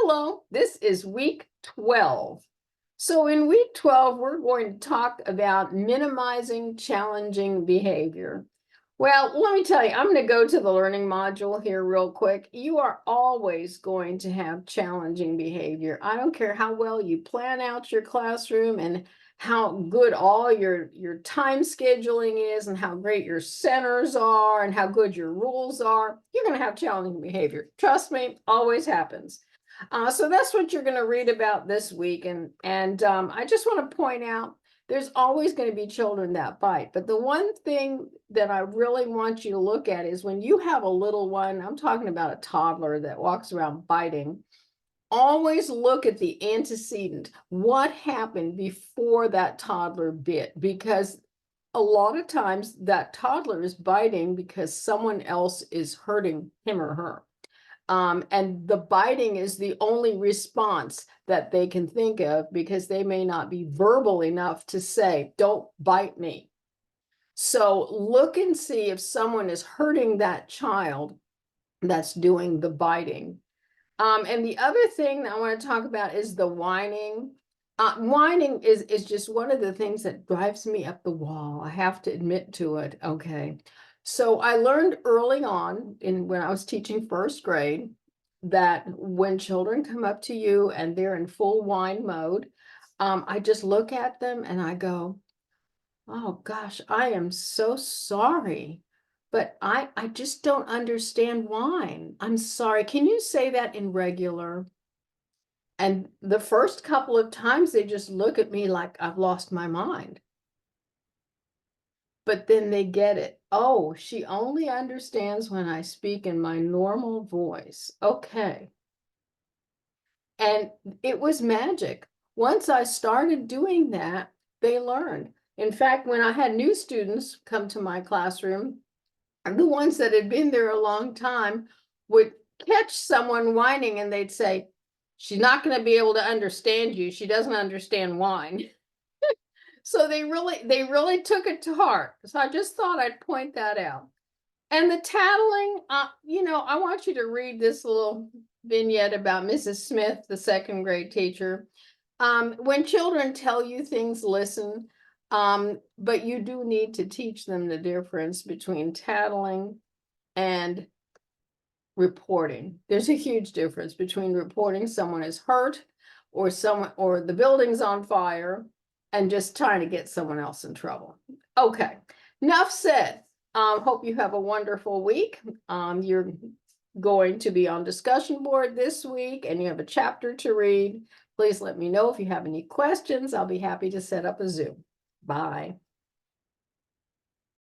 Hello, this is week 12. So in week 12, we're going to talk about minimizing challenging behavior. Well, let me tell you, I'm going to go to the learning module here real quick. You are always going to have challenging behavior. I don't care how well you plan out your classroom and how good all your time scheduling is and how great your centers are and how good your rules are. You're going to have challenging behavior. Trust me, always happens. So that's what you're going to read about this week. And I just want to point out there's always going to be children that bite. But the one thing that I really want you to look at is when you have a little one, I'm talking about a toddler that walks around biting, always look at the antecedent. What happened before that toddler bit? Because a lot of times that toddler is biting because someone else is hurting him or her. And the biting is the only response that they can think of because they may not be verbal enough to say, don't bite me. So look and see if someone is hurting that child that's doing the biting. And the other thing that I want to talk about is the whining. Whining is just one of the things that drives me up the wall. I have to admit to it. Okay. So I learned early on when I was teaching first grade that when children come up to you and they're in full whine mode, I just look at them and I go, oh gosh, I am so sorry, but I just don't understand whine. I'm sorry. Can you say that in regular? And the first couple of times they just look at me like I've lost my mind. But then they get it. Oh, she only understands when I speak in my normal voice. Okay. And it was magic. Once I started doing that, they learned. In fact, when I had new students come to my classroom, the ones that had been there a long time would catch someone whining and they'd say, she's not going to be able to understand you. She doesn't understand whine. So they really took it to heart. So I just thought I'd point that out. And the tattling, I want you to read this little vignette about Mrs. Smith, the second grade teacher. When children tell you things, listen, but you do need to teach them the difference between tattling and reporting. There's a huge difference between reporting someone is hurt or the building's on fire and just trying to get someone else in trouble. Okay, enough said. Hope you have a wonderful week. You're going to be on discussion board this week and you have a chapter to read. Please let me know if you have any questions. I'll be happy to set up a Zoom. Bye.